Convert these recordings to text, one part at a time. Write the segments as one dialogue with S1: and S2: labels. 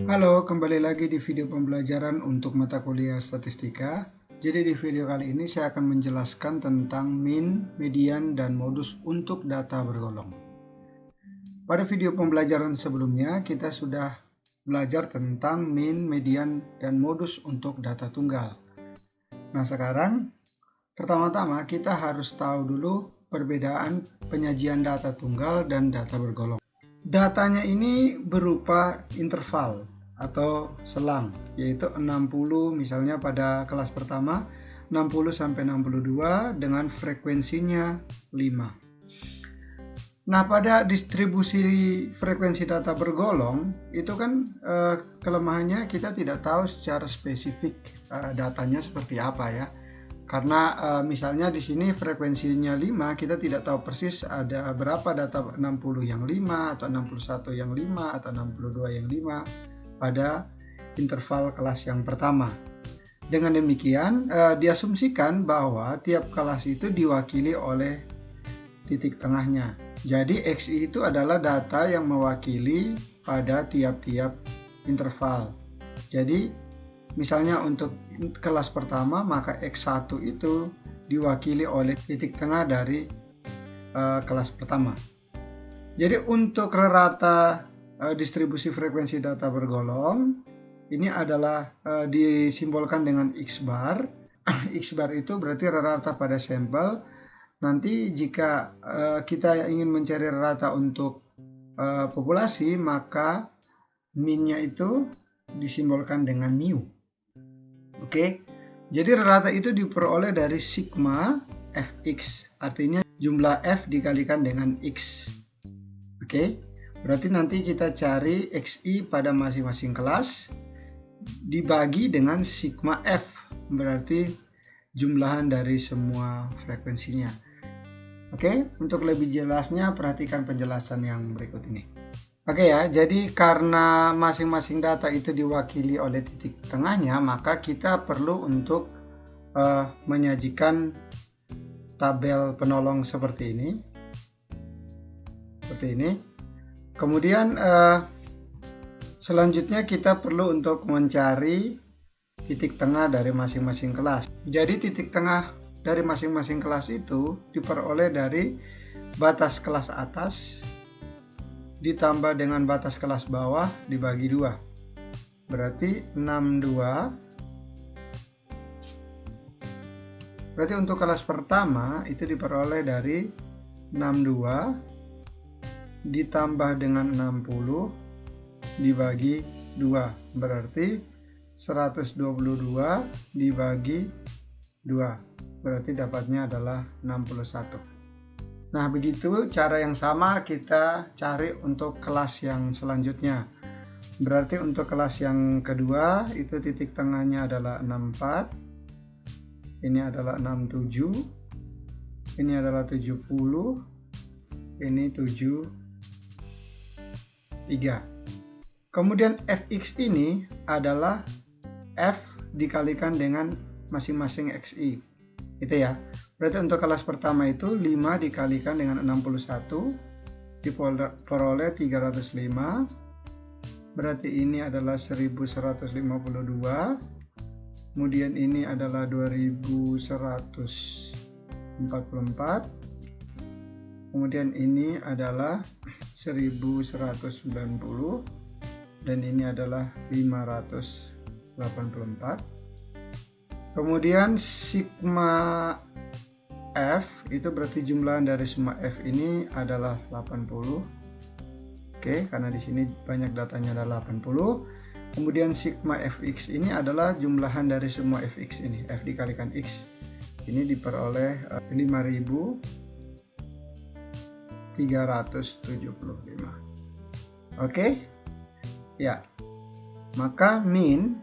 S1: Halo, kembali lagi di video pembelajaran untuk mata kuliah statistika. Jadi di video kali ini saya akan menjelaskan tentang mean, median, dan modus untuk data bergolong. Pada video pembelajaran sebelumnya kita sudah belajar tentang mean, median, dan modus untuk data tunggal. Nah sekarang pertama-tama kita harus tahu dulu perbedaan penyajian data tunggal dan data bergolong. Datanya ini berupa interval atau selang, yaitu 60 misalnya pada kelas pertama 60 sampai 62 dengan frekuensinya 5. Nah, pada distribusi frekuensi data bergolong itu kan kelemahannya kita tidak tahu secara spesifik datanya seperti apa ya. Karena misalnya di sini frekuensinya 5, kita tidak tahu persis ada berapa data 60 yang 5 atau 61 yang 5 atau 62 yang 5 pada interval kelas yang pertama. Dengan demikian, diasumsikan bahwa tiap kelas itu diwakili oleh titik tengahnya. Jadi XI itu adalah data yang mewakili pada tiap-tiap interval. Jadi misalnya untuk kelas pertama maka X1 itu diwakili oleh titik tengah dari kelas pertama. Jadi untuk rata distribusi frekuensi data bergolong ini adalah disimbolkan dengan X bar. X bar itu berarti rata pada sampel. Nanti jika kita ingin mencari rata untuk populasi maka min-nya itu disimbolkan dengan mu. Oke, jadi rata itu diperoleh dari sigma fx, artinya jumlah f dikalikan dengan x. Oke, berarti nanti kita cari xi pada masing-masing kelas dibagi dengan sigma f, berarti jumlahan dari semua frekuensinya. Oke, untuk lebih jelasnya perhatikan penjelasan yang berikut ini. Oke ya, jadi karena masing-masing data itu diwakili oleh titik tengahnya, maka kita perlu untuk menyajikan tabel penolong seperti ini. Kemudian selanjutnya kita perlu untuk mencari titik tengah dari masing-masing kelas. Jadi titik tengah dari masing-masing kelas itu diperoleh dari batas kelas atas ditambah dengan batas kelas bawah dibagi 2. Berarti 62. Berarti untuk kelas pertama itu diperoleh dari 62 ditambah dengan 60 dibagi 2. Berarti 122 dibagi 2. Berarti dapatnya adalah 61. Nah, begitu cara yang sama kita cari untuk kelas yang selanjutnya. Berarti untuk kelas yang kedua itu titik tengahnya adalah 64. Ini adalah 67. Ini adalah 70. Ini 73. Kemudian fx ini adalah f dikalikan dengan masing-masing xi. Itu ya. Berarti untuk kelas pertama itu 5 dikalikan dengan 61 diperoleh 305. Berarti ini adalah 1152. Kemudian ini adalah 2144. Kemudian ini adalah 1190 dan ini adalah 584. Kemudian sigma F itu berarti jumlahan dari semua F ini adalah 80. Oke, karena di sini banyak datanya adalah 80. Kemudian sigma Fx ini adalah jumlahan dari semua Fx ini. F dikalikan X. Ini diperoleh 5375. Oke. Ya. Maka min,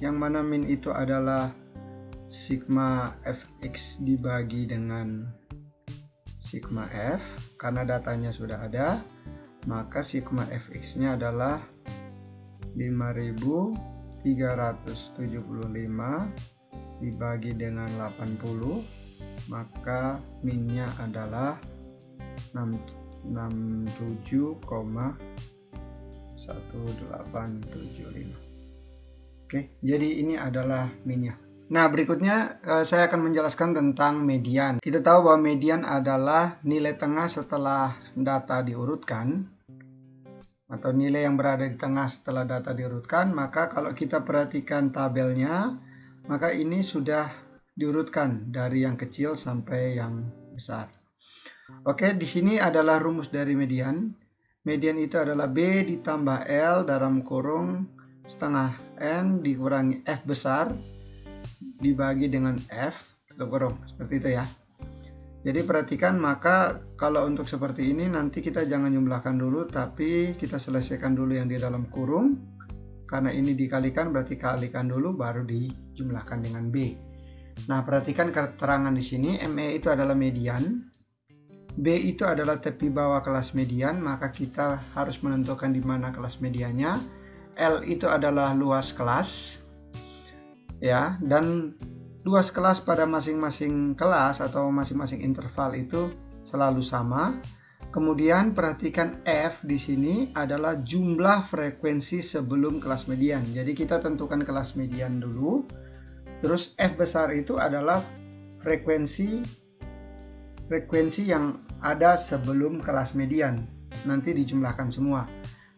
S1: yang mana min itu adalah sigma fx dibagi dengan sigma f, karena datanya sudah ada, maka sigma fx nya adalah 5375 dibagi dengan 80, maka min-nya adalah 67,9. 1875. Oke, jadi ini adalah minnya. Nah, berikutnya saya akan menjelaskan tentang median. Kita tahu bahwa median adalah nilai tengah setelah data diurutkan, atau nilai yang berada di tengah setelah data diurutkan. Maka kalau kita perhatikan tabelnya, maka ini sudah diurutkan dari yang kecil sampai yang besar. Oke, di sini adalah rumus dari median. Median itu adalah B ditambah L dalam kurung setengah N dikurangi F besar dibagi dengan F tutup kurung, seperti itu ya. Jadi perhatikan, maka kalau untuk seperti ini nanti kita jangan jumlahkan dulu, tapi kita selesaikan dulu yang di dalam kurung. Karena ini dikalikan, berarti kalikan dulu baru dijumlahkan dengan B. Nah, perhatikan keterangan di sini. ME itu adalah median, B itu adalah tepi bawah kelas median, maka kita harus menentukan di mana kelas mediannya. L itu adalah luas kelas, ya, dan luas kelas pada masing-masing kelas atau masing-masing interval itu selalu sama. Kemudian perhatikan F di sini adalah jumlah frekuensi sebelum kelas median. Jadi kita tentukan kelas median dulu. Terus F besar itu adalah frekuensi yang ada sebelum kelas median. Nanti dijumlahkan semua.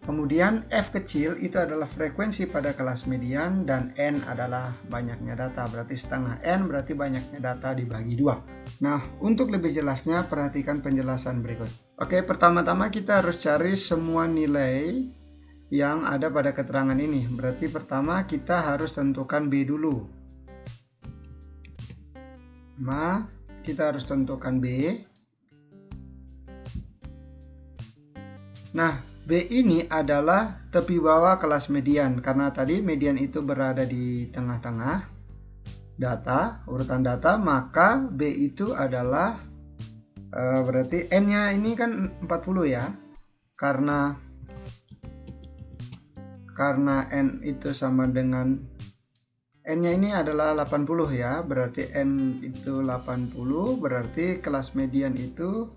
S1: Kemudian F kecil itu adalah frekuensi pada kelas median, dan N adalah banyaknya data. Berarti setengah N berarti banyaknya data dibagi 2. Nah, untuk lebih jelasnya perhatikan penjelasan berikut. Oke, pertama-tama kita harus cari semua nilai yang ada pada keterangan ini. Berarti pertama kita harus tentukan B dulu. Kita harus tentukan B. Nah, B ini adalah tepi bawah kelas median, karena tadi median itu berada di tengah-tengah data, urutan data, maka B itu adalah berarti N-nya ini kan 40 ya, karena N itu sama dengan N-nya ini adalah 80 ya, berarti N itu 80, berarti kelas median itu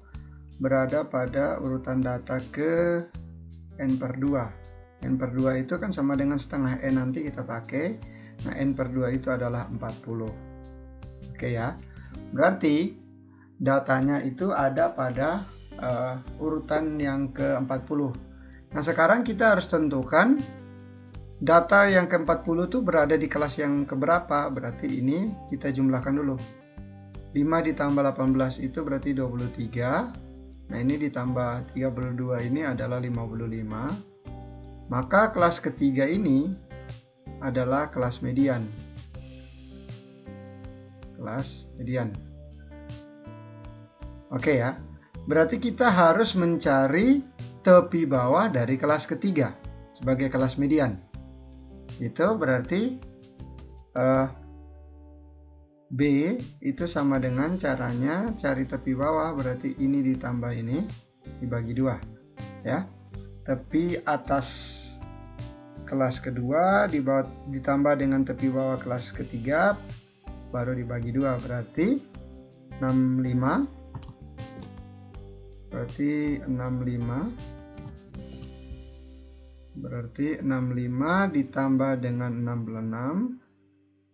S1: berada pada urutan data ke N per 2. N per 2 itu kan sama dengan setengah N, nanti kita pakai. Nah, N per 2 itu adalah 40. Oke ya. Berarti datanya itu ada pada urutan yang ke-40. Nah, sekarang kita harus tentukan data yang ke-40 itu berada di kelas yang keberapa. Berarti ini kita jumlahkan dulu. 5 ditambah 18 itu berarti 23. Nah, ini ditambah 32 ini adalah 55. Maka kelas ketiga ini adalah kelas median. Kelas median. Oke ya. Berarti kita harus mencari tepi bawah dari kelas ketiga sebagai kelas median. Itu berarti B itu sama dengan caranya cari tepi bawah, berarti ini ditambah ini dibagi 2 ya. Tepi atas kelas kedua ditambah dengan tepi bawah kelas ketiga baru dibagi 2, berarti 65. Berarti 65 ditambah dengan 66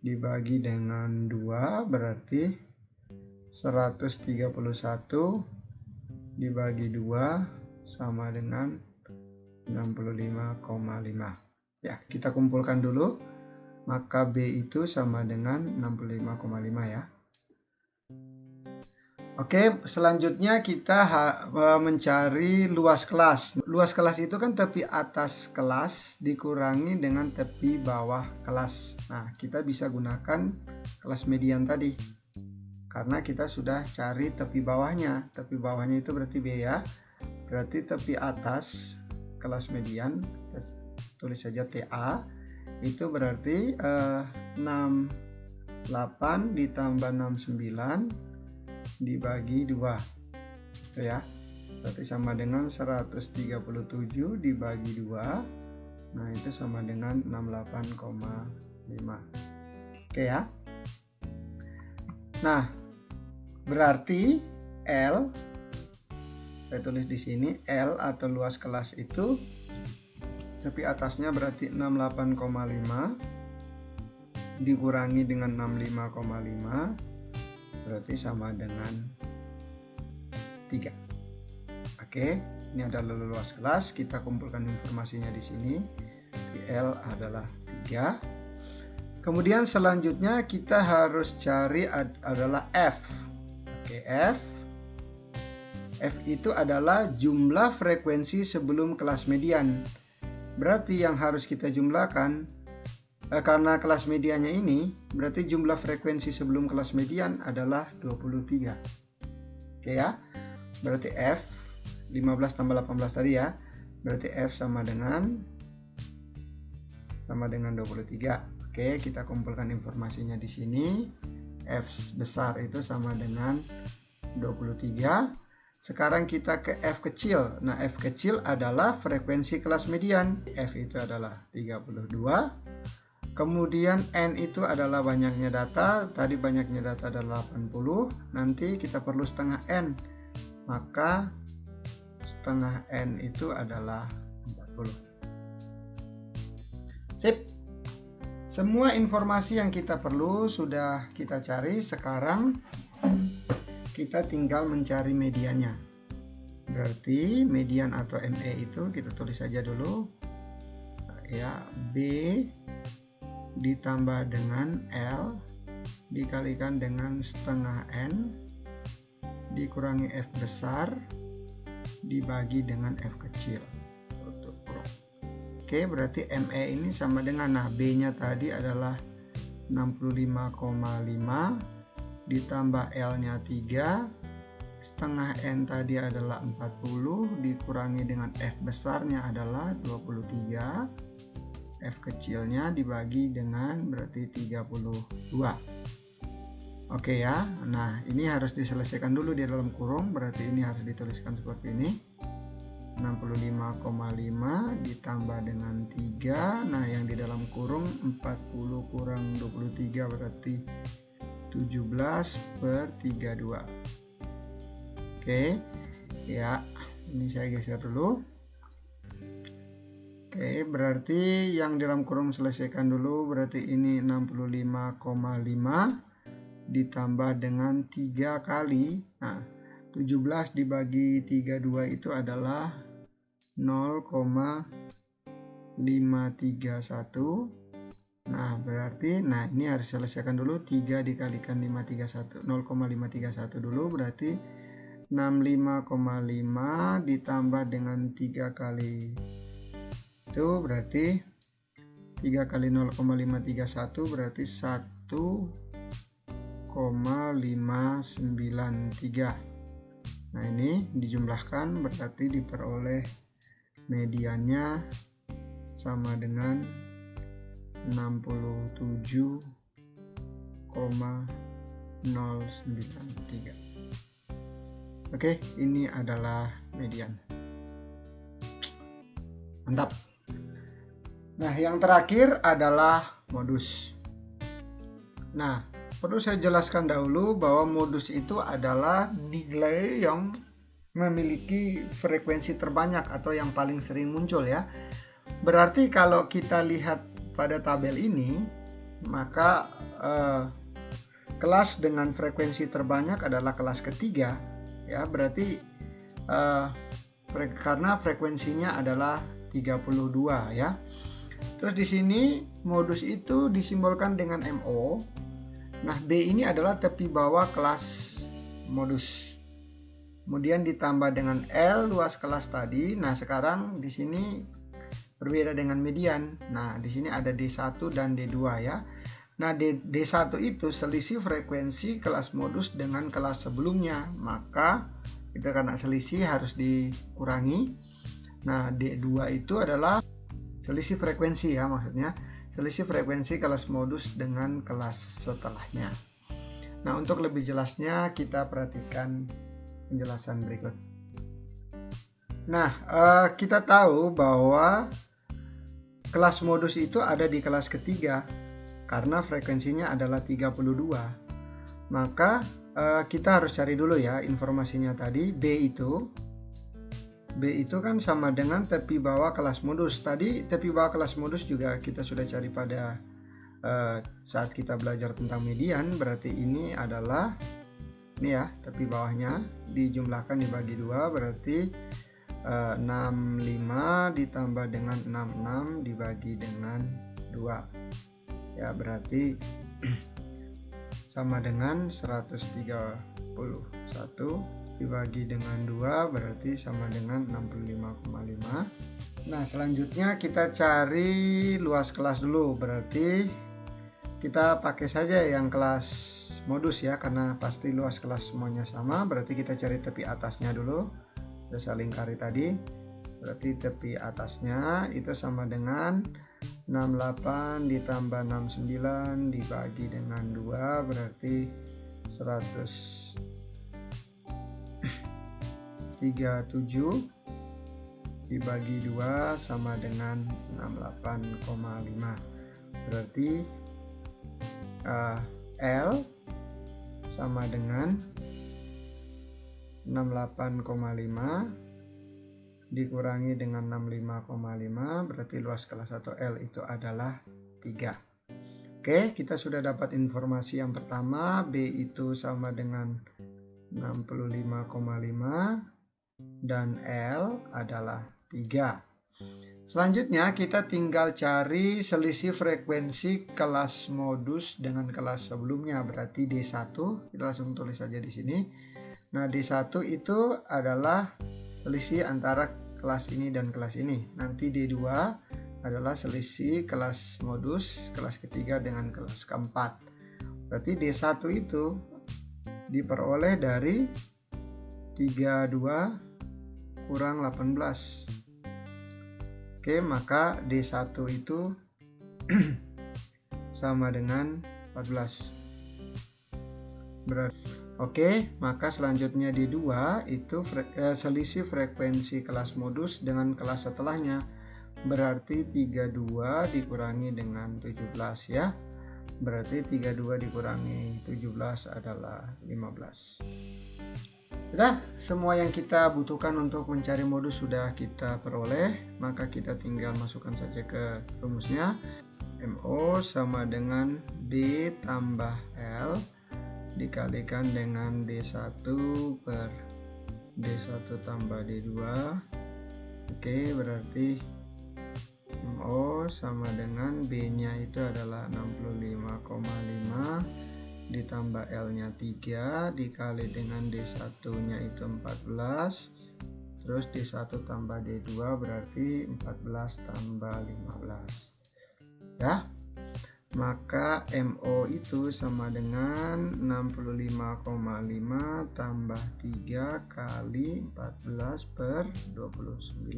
S1: dibagi dengan 2 berarti 131 dibagi 2 sama dengan 65,5. Ya, kita kumpulkan dulu. Maka B itu sama dengan 65,5 ya. Oke, selanjutnya kita mencari luas kelas. Luas kelas itu kan tepi atas kelas dikurangi dengan tepi bawah kelas. Nah, kita bisa gunakan kelas median tadi. Karena kita sudah cari tepi bawahnya. Tepi bawahnya itu berarti B ya. Berarti tepi atas kelas median, kita tulis saja TA, itu berarti 68 ditambah 69 dibagi 2 ya, berarti sama dengan 137 dibagi 2. Nah, itu sama dengan 68,5. Oke ya. Nah, berarti L, saya tulis di sini, L atau luas kelas itu Tepi atasnya berarti 68,5 dikurangi dengan 65,5 berarti sama dengan 3. Oke, ini adalah luas kelas. Kita kumpulkan informasinya di sini. L adalah 3. Kemudian selanjutnya kita harus cari adalah F. Oke, F itu adalah jumlah frekuensi sebelum kelas median. Berarti yang harus kita jumlahkan, karena kelas mediannya ini, berarti jumlah frekuensi sebelum kelas median adalah 23. Oke ya, berarti F 15 tambah 18 tadi ya, berarti F sama dengan 23. Oke, kita kumpulkan informasinya di sini. F besar itu sama dengan 23. Sekarang kita ke F kecil. Nah, F kecil adalah frekuensi kelas median. F itu adalah 32. Kemudian N itu adalah banyaknya data. Tadi banyaknya data adalah 80. Nanti kita perlu setengah N. Maka setengah N itu adalah 40. Sip. Semua informasi yang kita perlu sudah kita cari. Sekarang kita tinggal mencari mediannya. Berarti median atau ME itu kita tulis saja dulu. Ya, B ditambah dengan L dikalikan dengan setengah N dikurangi F besar dibagi dengan F kecil. Oke, berarti ME ini sama dengan, nah B-nya tadi adalah 65,5 ditambah L-nya 3, setengah N tadi adalah 40 dikurangi dengan F besarnya adalah 23, F kecilnya dibagi dengan berarti 32. Oke ya, nah ini harus diselesaikan dulu di dalam kurung, berarti ini harus dituliskan seperti ini. 65,5 ditambah dengan 3, nah yang di dalam kurung 40 kurang 23 berarti 17/32. Oke ya, ini saya geser dulu. Oke, berarti yang dalam kurung selesaikan dulu, berarti ini 65,5 ditambah dengan 3 kali, nah 17 dibagi 32 itu adalah 0,531. Nah berarti, nah ini harus selesaikan dulu, 3 dikalikan 0,531 dulu, berarti 65,5 ditambah dengan 3 kali itu berarti 3 kali 0,531 berarti 1,593. Nah ini dijumlahkan berarti diperoleh mediannya sama dengan 67,093. Oke, ini adalah median. Mantap. Nah, yang terakhir adalah modus. Nah, perlu saya jelaskan dahulu bahwa modus itu adalah nilai yang memiliki frekuensi terbanyak atau yang paling sering muncul ya. Berarti kalau kita lihat pada tabel ini, maka kelas dengan frekuensi terbanyak adalah kelas ketiga ya. Berarti karena frekuensinya adalah 32 ya. Terus di sini modus itu disimbolkan dengan MO. Nah, B ini adalah tepi bawah kelas modus. Kemudian ditambah dengan L luas kelas tadi. Nah, sekarang di sini berbeda dengan median. Nah, di sini ada D1 dan D2 ya. Nah, D1 itu selisih frekuensi kelas modus dengan kelas sebelumnya. Maka itu karena selisih harus dikurangi. Nah, D2 itu adalah selisih frekuensi ya, maksudnya selisih frekuensi kelas modus dengan kelas setelahnya. Nah, untuk lebih jelasnya kita perhatikan penjelasan berikut. Nah, kita tahu bahwa kelas modus itu ada di kelas ketiga karena frekuensinya adalah 32. Maka kita harus cari dulu ya informasinya tadi. B itu B itu kan sama dengan tepi bawah kelas modus. Tadi tepi bawah kelas modus juga kita sudah cari pada saat kita belajar tentang median. Berarti ini adalah ini ya, tepi bawahnya dijumlahkan dibagi 2, berarti 65 ditambah dengan 66 dibagi dengan 2 ya, berarti sama dengan 131 dibagi dengan 2, berarti sama dengan 65,5. Nah, selanjutnya kita cari luas kelas dulu. Berarti kita pakai saja yang kelas modus ya, karena pasti luas kelas semuanya sama. Berarti kita cari tepi atasnya dulu. Kita lingkari tadi. Berarti tepi atasnya itu sama dengan 68 ditambah 69 dibagi dengan 2, berarti 137 dibagi 2 sama dengan 68,5. Berarti L sama dengan 68,5 dikurangi dengan 65,5, berarti luas kelas atau L itu adalah 3. Oke, kita sudah dapat informasi yang pertama, B itu sama dengan 65,5 dan L adalah 3. Selanjutnya kita tinggal cari selisih frekuensi kelas modus dengan kelas sebelumnya, berarti D1. Kita langsung tulis saja di sini. Nah, D1 itu adalah selisih antara kelas ini dan kelas ini. Nanti D2 adalah selisih kelas modus kelas ketiga dengan kelas keempat. Berarti D1 itu diperoleh dari 32 kurang 18. Oke, maka D1 itu sama dengan 14. Oke, maka selanjutnya D2 itu selisih frekuensi kelas modus dengan kelas setelahnya. Berarti 32 dikurangi dengan 17 ya. Berarti 32 dikurangi 17 adalah 15. Sudah, semua yang kita butuhkan untuk mencari modus sudah kita peroleh. Maka kita tinggal masukkan saja ke rumusnya. MO sama dengan B tambah L dikalikan dengan D1 per D1 tambah D2. Oke, berarti MO sama dengan B nya itu adalah 65,5 ditambah L nya 3 dikali dengan D1 nya itu 14, terus D1 tambah D2 berarti 14 tambah 15 ya. Maka MO itu sama dengan 65,5 tambah 3 kali 14 per 29.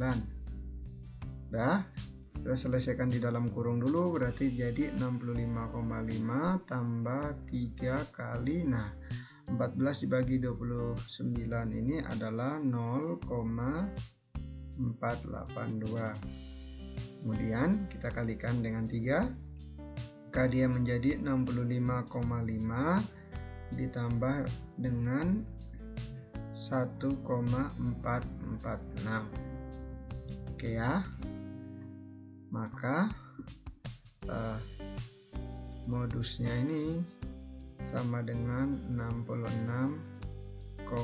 S1: Dah, kita selesaikan di dalam kurung dulu, berarti jadi 65,5 tambah 3 kali, nah 14 dibagi 29 ini adalah 0,482. Kemudian kita kalikan dengan 3, maka dia menjadi 65,5 ditambah dengan 1,446. Oke ya, maka modusnya ini sama dengan 66,946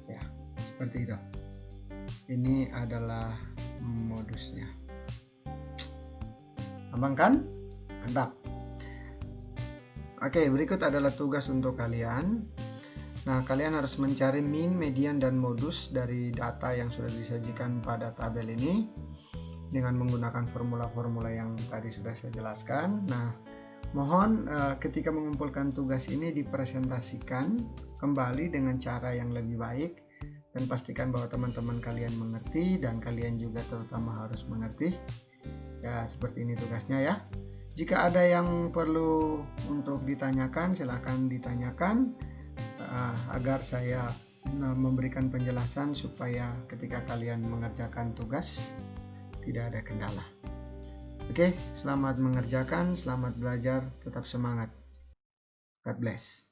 S1: ya, seperti itu. Ini adalah modusnya. Gampang kan? Mantap. Oke, berikut adalah tugas untuk kalian. Nah, kalian harus mencari min, median, dan modus dari data yang sudah disajikan pada tabel ini dengan menggunakan formula-formula yang tadi sudah saya jelaskan. Nah, mohon ketika mengumpulkan tugas ini dipresentasikan kembali dengan cara yang lebih baik, dan pastikan bahwa teman-teman kalian mengerti dan kalian juga terutama harus mengerti. Ya, seperti ini tugasnya ya. Jika ada yang perlu untuk ditanyakan, silakan ditanyakan agar saya memberikan penjelasan supaya ketika kalian mengerjakan tugas tidak ada kendala. Oke, selamat mengerjakan, selamat belajar, tetap semangat. God bless.